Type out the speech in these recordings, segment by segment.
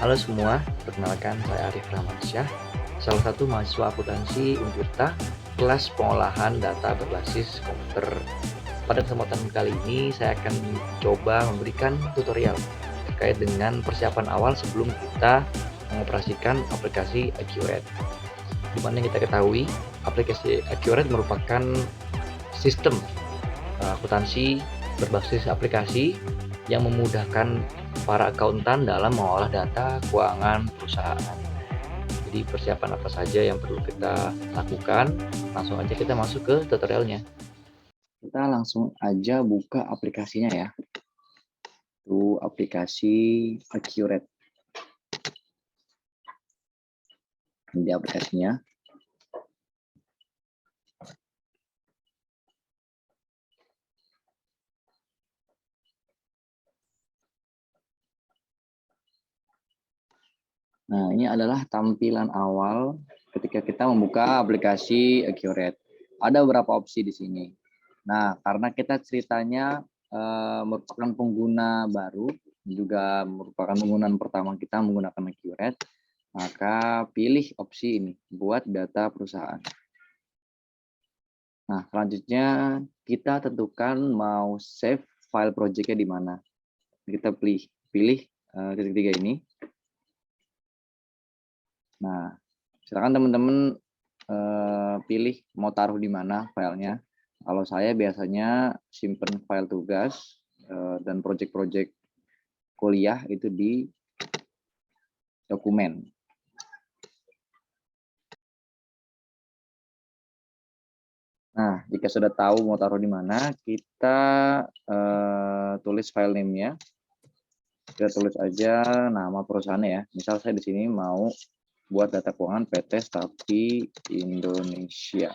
Halo semua, perkenalkan saya Arif Rahmansyah, salah satu mahasiswa akuntansi Untirta, kelas pengolahan data berbasis komputer. Pada kesempatan kali ini saya akan coba memberikan tutorial terkait dengan persiapan awal sebelum kita mengoperasikan aplikasi Accurate. Di mana kita ketahui, aplikasi Accurate merupakan sistem akuntansi berbasis aplikasi yang memudahkan para akuntan dalam mengolah data keuangan perusahaan. Jadi persiapan apa saja yang perlu kita lakukan? Langsung aja kita masuk ke tutorialnya. Kita langsung aja buka aplikasinya ya. Itu aplikasi Accurate. Di aplikasinya. Nah, ini adalah tampilan awal ketika kita membuka aplikasi Accurate. Ada beberapa opsi di sini. Nah, karena kita ceritanya merupakan pengguna baru, juga merupakan penggunaan pertama kita menggunakan Accurate, maka pilih opsi ini, buat data perusahaan. Nah, selanjutnya kita tentukan mau save file project-nya di mana. Kita pilih titik tiga ini. Nah, silakan teman-teman pilih mau taruh di mana filenya. Kalau saya biasanya simpen file tugas dan project-project kuliah itu di dokumen. Nah, jika sudah tahu mau taruh di mana, kita tulis file name-nya. Kita tulis aja nama perusahaannya ya. Misal saya di sini mau buat data keuangan PT Stapi Indonesia.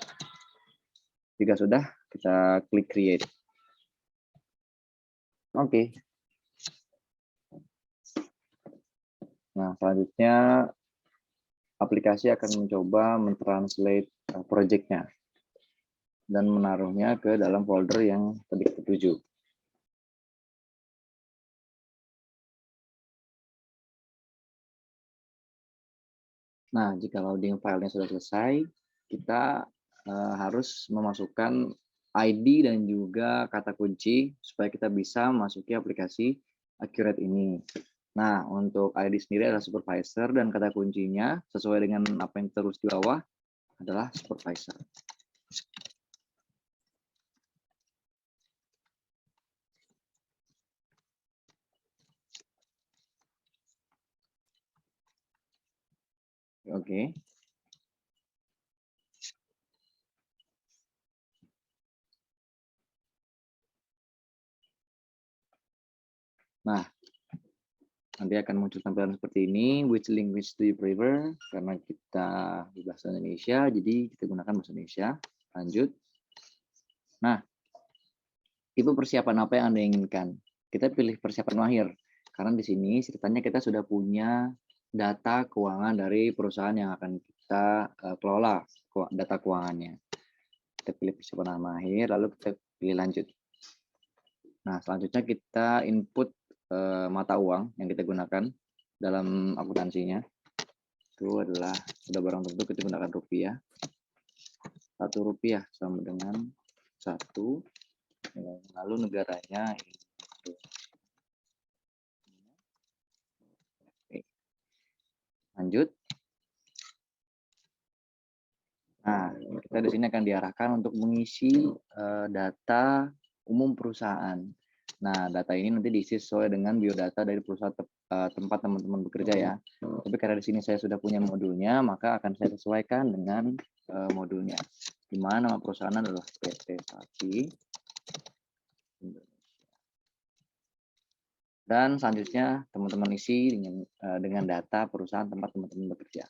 Jika sudah, kita klik create. Oke. Nah, selanjutnya aplikasi akan mencoba mentranslate project-nya dan menaruhnya ke dalam folder yang tadi kita tuju. Nah, jika loading filenya sudah selesai, kita harus memasukkan ID dan juga kata kunci supaya kita bisa memasuki aplikasi Accurate ini. Nah, untuk ID sendiri adalah supervisor dan kata kuncinya sesuai dengan apa yang terus di bawah adalah supervisor. Oke. Nah, nanti akan muncul tampilan seperti ini. Which language do you prefer? Karena kita di bahasa Indonesia, jadi kita gunakan bahasa Indonesia. Lanjut. Nah, tipe persiapan apa yang Anda inginkan? Kita pilih persiapan mahir. Karena di sini ceritanya kita sudah punya data keuangan dari perusahaan yang akan kita kelola data keuangannya. Kita pilih persiapan mahir, lalu kita pilih lanjut. Nah, selanjutnya kita input mata uang yang kita gunakan dalam akuntansinya. Itu adalah sudah barang tentu kita gunakan rupiah. Rp1 sama dengan 1. Lalu negaranya lanjut. Nah, kita di sini akan diarahkan untuk mengisi data umum perusahaan. Nah, data ini nanti diisi sesuai dengan biodata dari perusahaan tempat teman-teman bekerja ya. Tapi karena di sini saya sudah punya modulnya, maka akan saya sesuaikan dengan modulnya. Di mana nama perusahaan adalah PT Stapi Indonesia. Dan selanjutnya teman-teman isi dengan data perusahaan tempat teman-teman bekerja.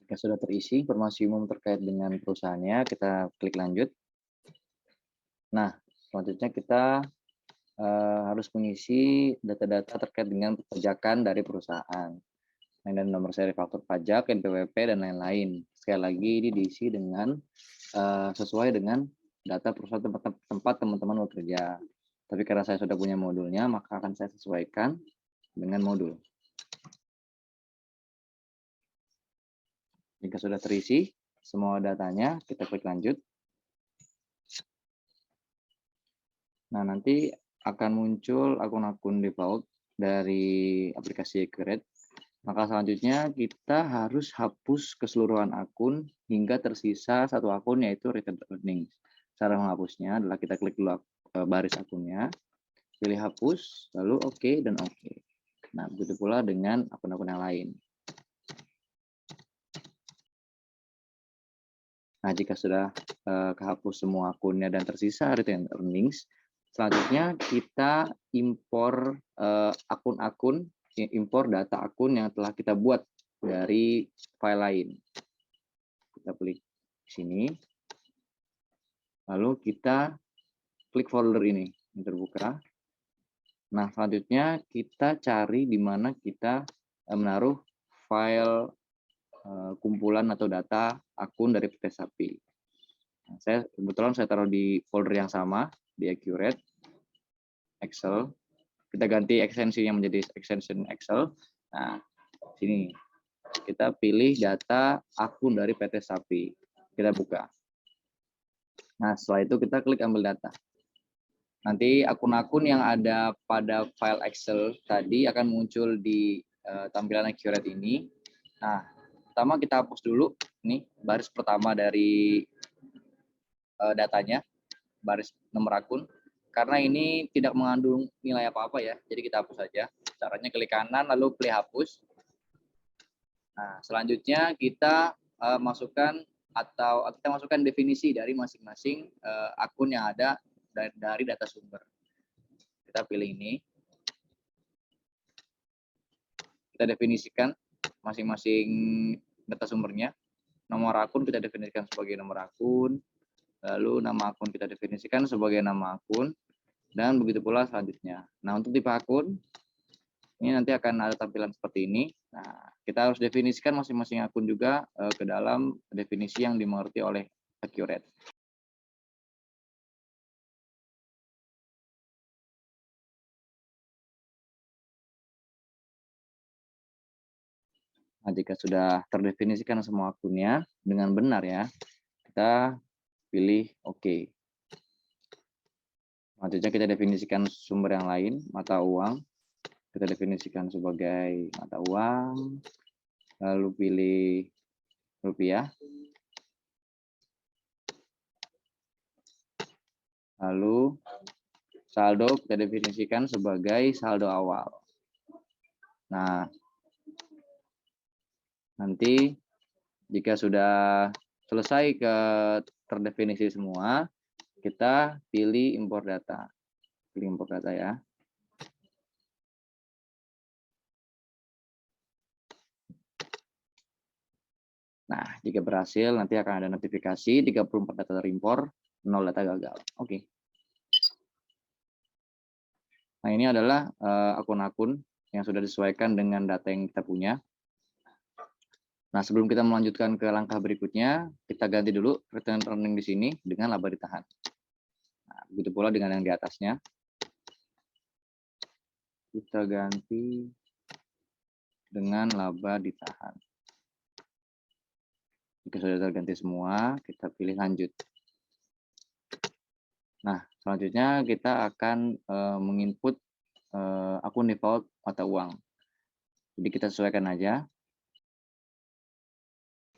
Jika sudah terisi informasi umum terkait dengan perusahaannya, kita klik lanjut. Nah, selanjutnya kita harus mengisi data-data terkait dengan perpajakan dari perusahaan. Dan nomor seri faktur pajak, NPWP, dan lain-lain. Sekali lagi ini diisi dengan sesuai dengan data perusahaan tempat teman-teman bekerja. Tapi karena saya sudah punya modulnya, maka akan saya sesuaikan dengan modul. Jika sudah terisi semua datanya, kita klik lanjut. Nah, nanti akan muncul akun-akun default dari aplikasi Accurate. Maka selanjutnya kita harus hapus keseluruhan akun hingga tersisa satu akun, yaitu Retained Earnings. Cara menghapusnya adalah kita klik dulu baris akunnya, pilih hapus, lalu oke dan oke. Nah, begitu pula dengan akun-akun yang lain. Nah, jika sudah kehapus semua akunnya dan tersisa Retained Earnings, selanjutnya kita impor akun-akun, impor data akun yang telah kita buat dari file lain. Kita klik sini, lalu kita klik folder ini yang terbuka. Nah, selanjutnya kita cari di mana kita menaruh file kumpulan atau data akun dari PT Sapi. Nah, kebetulan saya taruh di folder yang sama, di Accurate, Excel. Kita ganti ekstensinya menjadi extension Excel. Nah, sini kita pilih data akun dari PT Sapi. Kita buka. Nah, setelah itu kita klik ambil data. Nanti akun-akun yang ada pada file Excel tadi akan muncul di tampilan Accurate ini. Nah, pertama kita hapus dulu nih baris pertama dari datanya, baris nomor akun. Karena ini tidak mengandung nilai apa-apa ya, jadi kita hapus saja. Caranya klik kanan lalu pilih hapus. Nah, selanjutnya kita masukkan definisi dari masing-masing akun yang ada dari data sumber. Kita pilih ini. Kita definisikan masing-masing data sumbernya. Nomor akun kita definisikan sebagai nomor akun. Lalu nama akun kita definisikan sebagai nama akun. Dan begitu pula selanjutnya. Nah, untuk tipe akun, ini nanti akan ada tampilan seperti ini. Nah, kita harus definisikan masing-masing akun juga ke dalam definisi yang dimengerti oleh Accurate. Nah, jika sudah terdefinisikan semua akunnya dengan benar ya, kita pilih OK. Selanjutnya kita definisikan sumber yang lain, mata uang. Kita definisikan sebagai mata uang, lalu pilih rupiah. Lalu saldo kita definisikan sebagai saldo awal. Nah, nanti jika sudah selesai terdefinisi semua, kita pilih impor data. Pilih impor data ya. Nah, jika berhasil nanti akan ada notifikasi 34 data terimpor, 0 data gagal. Oke. Nah, ini adalah akun-akun yang sudah disesuaikan dengan data yang kita punya. Nah, sebelum kita melanjutkan ke langkah berikutnya, kita ganti dulu Retained Earnings di sini dengan laba ditahan. Nah, begitu pula dengan yang di atasnya. Kita ganti dengan laba ditahan. Jika sudah terganti semua, kita pilih lanjut. Nah, selanjutnya kita akan menginput akun default mata uang. Jadi kita sesuaikan aja.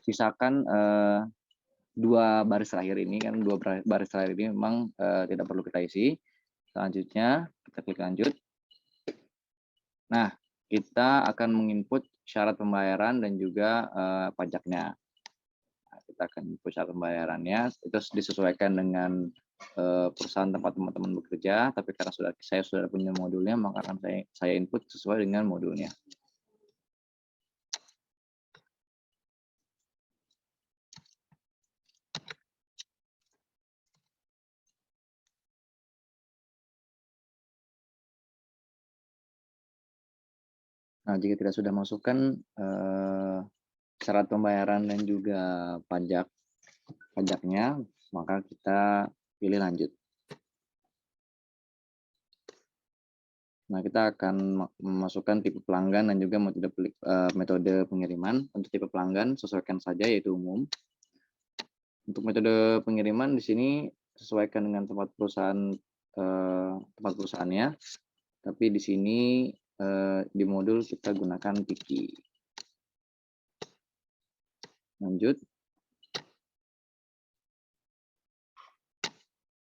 Sisakan 2 baris terakhir ini, kan 2 baris terakhir ini memang tidak perlu kita isi. Selanjutnya kita klik lanjut. Nah, kita akan menginput syarat pembayaran dan juga pajaknya. Nah, kita akan input syarat pembayarannya, itu disesuaikan dengan perusahaan tempat teman-teman bekerja, tapi karena saya sudah punya modulnya, maka akan saya input sesuai dengan modulnya. Nah, jika tidak sudah masukkan syarat pembayaran dan juga pajaknya, maka kita pilih lanjut. Nah, kita akan memasukkan tipe pelanggan dan juga metode pengiriman. Untuk tipe pelanggan, sesuaikan saja yaitu umum. Untuk metode pengiriman di sini sesuaikan dengan tempat perusahaannya. Tapi di sini di modul kita gunakan Tiki. Lanjut.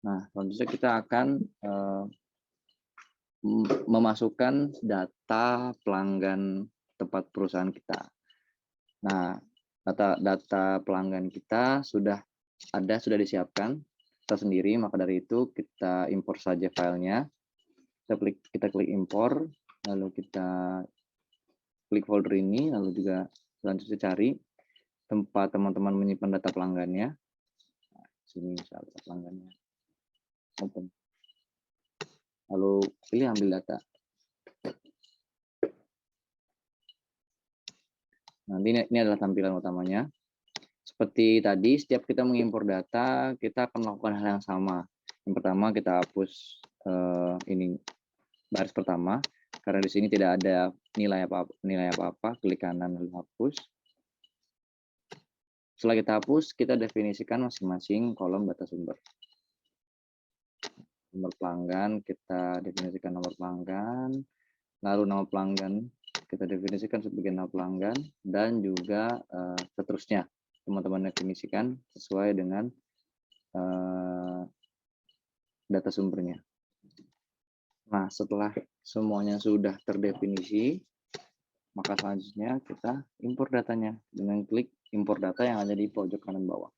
Nah, selanjutnya kita akan memasukkan data pelanggan tempat perusahaan kita. Nah, data pelanggan kita sudah disiapkan tersendiri, maka dari itu kita impor saja filenya. Kita klik impor, lalu kita klik folder ini, lalu juga selanjutnya cari tempat teman-teman menyimpan data pelanggannya. Nah, sini misalnya data pelanggannya. Open. Lalu pilih ambil data. Nanti ini adalah tampilan utamanya. Seperti tadi, setiap kita mengimpor data, kita akan melakukan hal yang sama. Yang pertama, kita hapus ini baris pertama, karena di sini tidak ada nilai apa-apa. Klik kanan lalu hapus. Setelah kita hapus, kita definisikan masing-masing kolom data sumber. Nomor pelanggan, kita definisikan nomor pelanggan. Lalu nama pelanggan, kita definisikan sebagai nama pelanggan. Dan juga seterusnya. Teman-teman definisikan sesuai dengan data sumbernya. Nah, setelah semuanya sudah terdefinisi, maka selanjutnya kita impor datanya dengan klik impor data yang ada di pojok kanan bawah.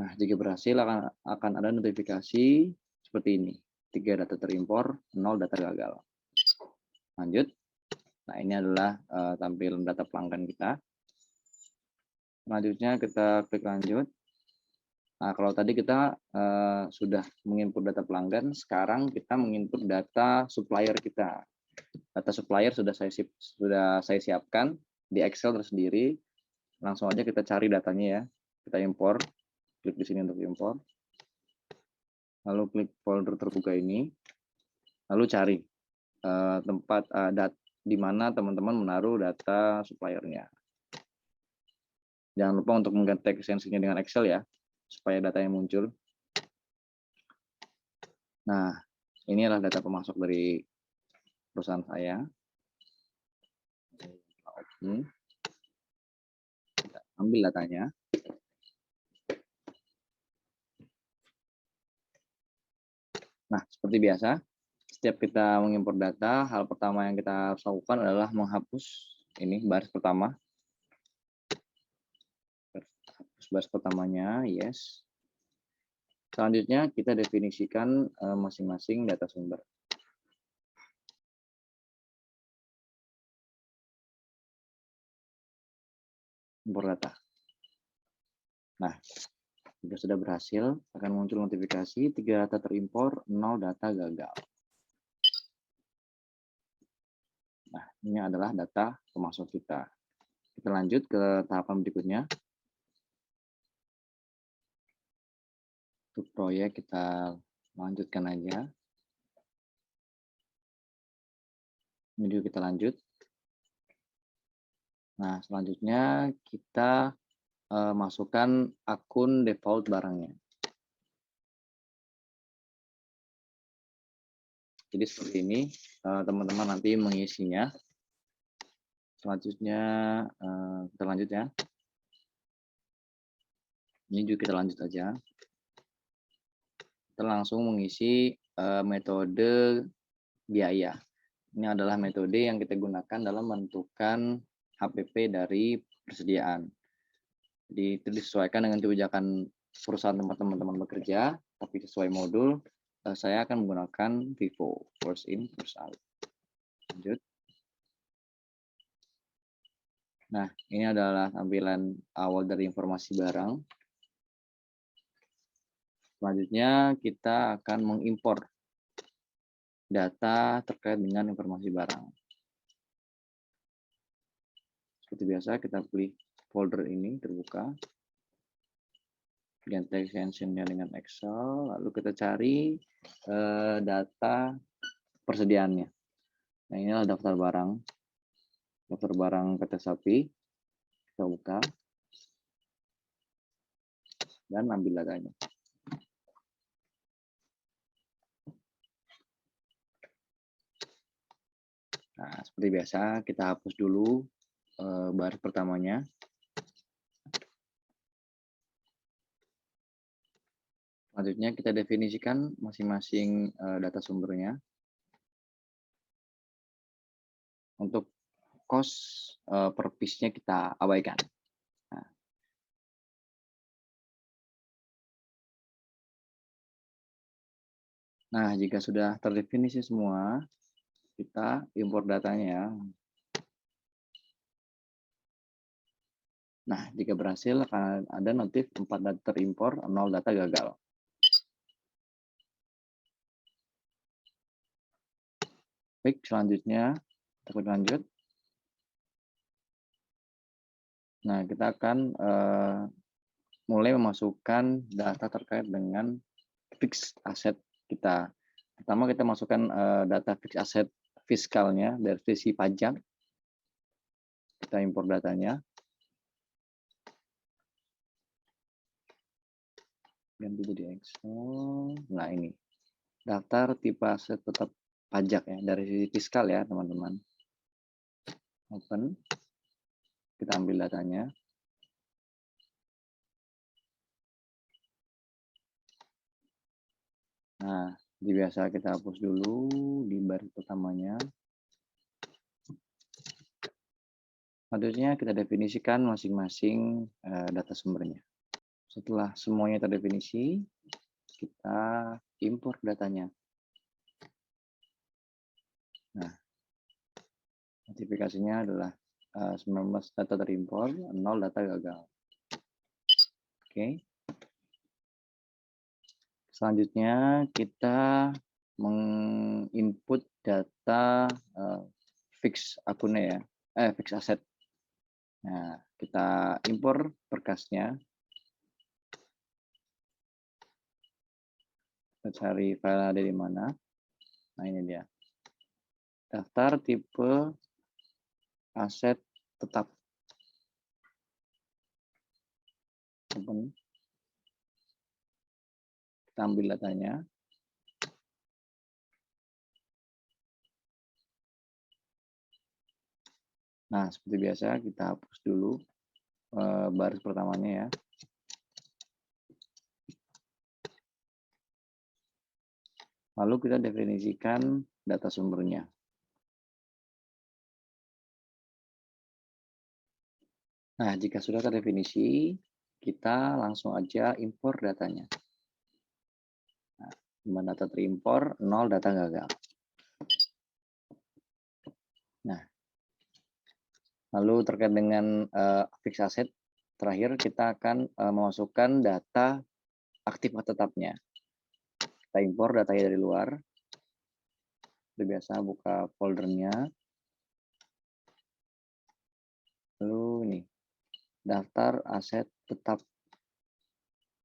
Nah, jika berhasil akan ada notifikasi seperti ini. 3 data terimpor, 0 data gagal. Lanjut. Nah, ini adalah tampilan data pelanggan kita. Selanjutnya kita klik lanjut. Nah, kalau tadi kita sudah menginput data pelanggan, sekarang kita menginput data supplier kita. Data supplier sudah saya siapkan di Excel tersendiri. Langsung aja kita cari datanya ya. Kita impor, klik di sini untuk impor. Lalu klik folder terbuka ini. Lalu cari tempat di mana teman-teman menaruh data suppliernya. Jangan lupa untuk mengganti ekstensinya dengan Excel ya, supaya datanya muncul. Nah, ini adalah data pemasok dari perusahaan saya. Kita ambil datanya. Nah, seperti biasa, setiap kita mengimpor data, hal pertama yang kita harus lakukan adalah menghapus ini baris pertama. Hapus baris pertamanya, yes. Selanjutnya kita definisikan masing-masing data sumber. Impor data. Nah, jika sudah berhasil, akan muncul notifikasi 3 data terimpor, 0 data gagal. Nah, ini adalah data pemasok kita. Kita lanjut ke tahapan berikutnya. Untuk proyek kita lanjutkan aja. Ini juga kita lanjut. Nah, selanjutnya kita masukkan akun default barangnya. Jadi seperti ini, teman-teman nanti mengisinya. Selanjutnya kita lanjut ya. Ini juga kita lanjut aja. Kita langsung mengisi metode biaya. Ini adalah metode yang kita gunakan dalam menentukan HPP dari persediaan. Jadi itu disesuaikan dengan kebijakan perusahaan tempat teman-teman bekerja, tapi sesuai modul, saya akan menggunakan FIFO, first in, first out. Lanjut. Nah, ini adalah tampilan awal dari informasi barang. Selanjutnya kita akan mengimpor data terkait dengan informasi barang. Seperti biasa, kita pilih folder ini terbuka. ganti extensionnya dengan Excel, lalu kita cari data persediaannya. Nah, inilah daftar barang PT Sapi. Kita buka dan ambil datanya. Nah, seperti biasa kita hapus dulu baris pertamanya. Selanjutnya kita definisikan masing-masing data sumbernya. Untuk cost per piece-nya kita abaikan. Nah, jika sudah terdefinisi semua, kita impor datanya. Nah, jika berhasil akan ada notif 4 data terimpor, 0 data gagal. Baik, selanjutnya kita lanjut. Nah, kita akan mulai memasukkan data terkait dengan fixed asset kita. Pertama kita masukkan data fixed asset fiskalnya dari sisi pajak. Kita impor datanya. Ganti jadi Excel. Nah, ini daftar tipe aset tetap pajak ya dari sisi fiskal ya, teman-teman. Open. Kita ambil datanya. Nah, biasa kita hapus dulu di baris pertamanya. Selanjutnya kita definisikan masing-masing data sumbernya. Setelah semuanya terdefinisi, kita impor datanya. Nah, notifikasinya adalah 19 data terimpor, 0 data gagal. Oke. Selanjutnya kita menginput data fix akunnya ya, fix asset. Nah, kita impor berkasnya. Kita cari file ada di mana. Nah, ini dia. Daftar tipe aset tetap. Open. Kita ambil datanya. Nah, seperti biasa kita hapus dulu baris pertamanya ya. Lalu kita definisikan data sumbernya. Nah, jika sudah terdefinisi, kita langsung aja impor datanya. Nah, data terimpor, 0 data gagal. Nah, lalu terkait dengan fixed asset, terakhir kita akan memasukkan data aktif atau tetapnya. Kita impor datanya dari luar. Seperti biasa buka foldernya. Lalu ini, daftar aset tetap.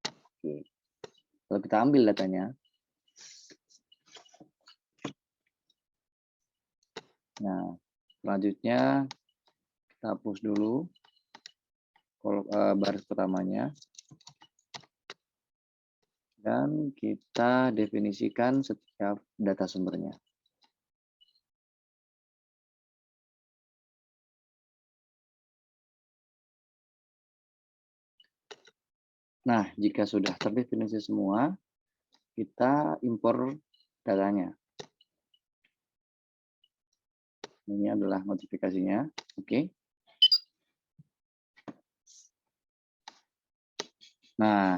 Oke. Lalu kita ambil datanya. Nah, selanjutnya kita hapus dulu baris pertamanya. Dan kita definisikan setiap data sumbernya. Nah, jika sudah terdefinisi semua, kita impor datanya. Ini adalah notifikasinya. Oke. Nah,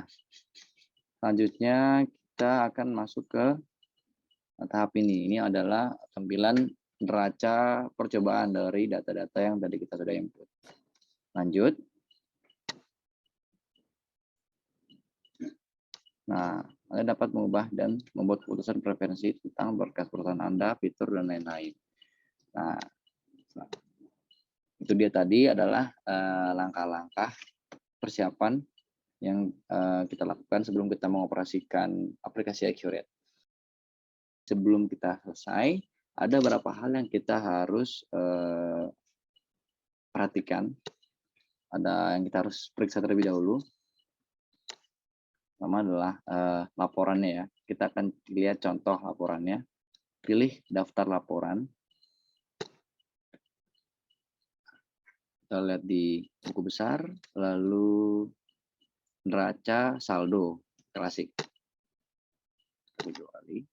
selanjutnya kita akan masuk ke tahap ini. Ini adalah tampilan neraca percobaan dari data-data yang tadi kita sudah input. Lanjut. Nah, Anda dapat mengubah dan membuat keputusan preferensi tentang berkas perusahaan Anda, fitur, dan lain-lain. Nah, itu dia tadi adalah langkah-langkah persiapan yang kita lakukan sebelum kita mengoperasikan aplikasi Accurate. Sebelum kita selesai, ada beberapa hal yang kita harus perhatikan. Ada yang kita harus periksa terlebih dahulu. Pertama adalah laporannya ya. Kita akan lihat contoh laporannya. Pilih daftar laporan. Kita lihat di buku besar, lalu neraca saldo klasik. Dua kali.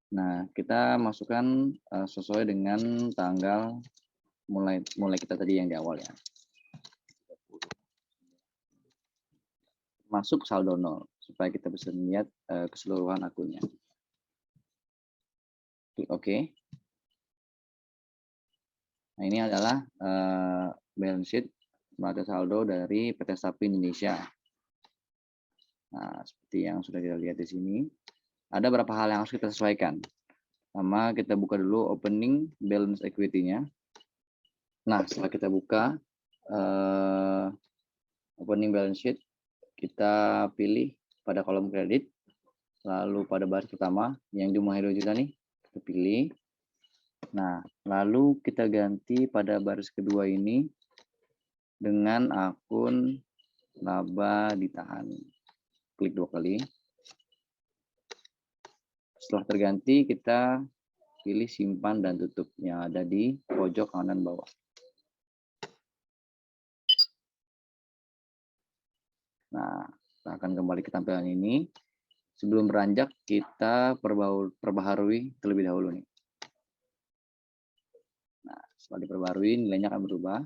Nah, kita masukkan sesuai dengan tanggal mulai kita tadi yang di awal ya. Masuk saldo 0 supaya kita bisa melihat keseluruhan akunnya. Klik OK. Nah, ini adalah balance sheet neraca saldo dari PT Sapi Indonesia. Nah, seperti yang sudah kita lihat di sini, ada beberapa hal yang harus kita sesuaikan. Pertama, kita buka dulu opening balance equity-nya. Nah, setelah kita buka opening balance sheet, kita pilih pada kolom kredit, lalu pada baris pertama yang jumlahnya 2 juta nih, kita pilih. Nah, lalu kita ganti pada baris kedua ini dengan akun laba ditahan. Klik 2 kali. Setelah terganti, kita pilih simpan dan tutup yang ada di pojok kanan bawah. Nah, kita akan kembali ke tampilan ini. Sebelum beranjak, kita perbaharui terlebih dahulu nih. Nah, setelah diperbarui, nilainya akan berubah.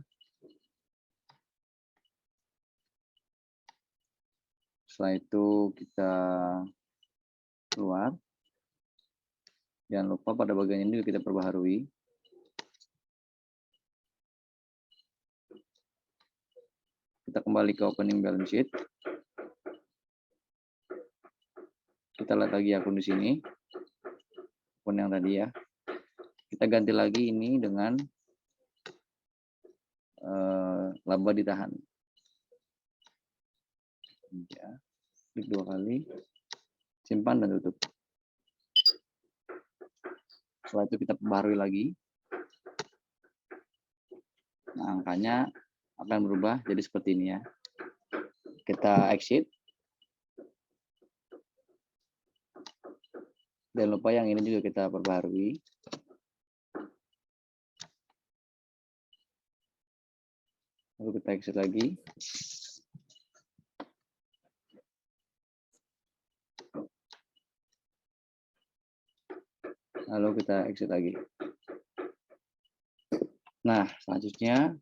Setelah itu kita keluar. Jangan lupa pada bagian ini kita perbaharui. Kita kembali ke opening balance sheet. Kita lihat lagi akun di sini. Akun yang tadi ya. Kita ganti lagi ini dengan laba ditahan. Ya. Klik 2 kali. Simpan dan tutup. Setelah itu kita perbaharui lagi. Nah, angkanya akan berubah jadi seperti ini ya. Kita exit. Dan lupa yang ini juga kita perbaharui. Lalu kita exit lagi. Lalu kita exit lagi. Nah, selanjutnya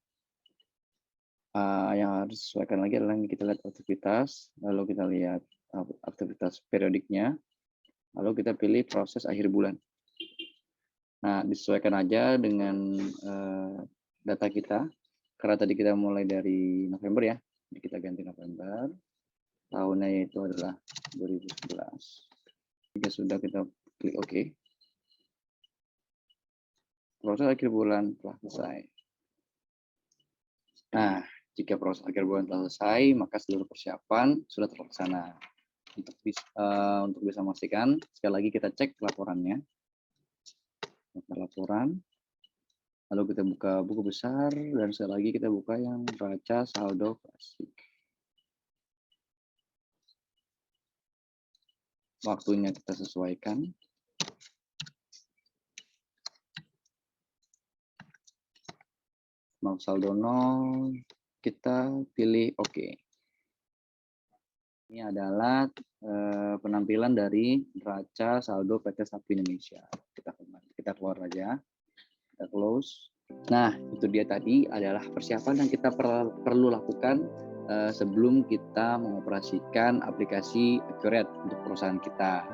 yang harus disesuaikan lagi adalah kita lihat aktivitas, lalu kita lihat aktivitas periodiknya, lalu kita pilih proses akhir bulan. Nah, disesuaikan aja dengan data kita, karena tadi kita mulai dari November ya, jadi kita ganti November, tahunnya yaitu adalah 2011. Jika sudah, kita klik OK. Proses akhir bulan telah selesai. Nah, jika proses akhir bulan telah selesai, maka seluruh persiapan sudah terlaksana. Untuk bisa memastikan, sekali lagi kita cek laporannya. Laporan. Lalu kita buka buku besar, dan sekali lagi kita buka yang neraca saldo klasik. Waktunya kita sesuaikan. Mau saldo 0, kita pilih OK. Ini adalah penampilan dari neraca saldo PT Sapi Indonesia. Kita keluar aja, kita close. Nah, itu dia tadi adalah persiapan yang kita perlu lakukan sebelum kita mengoperasikan aplikasi Accurate untuk perusahaan kita.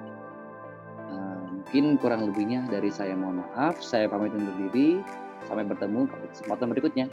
Mungkin kurang lebihnya dari saya mohon maaf. Saya pamit undur diri. Sampai bertemu pada kesempatan berikutnya.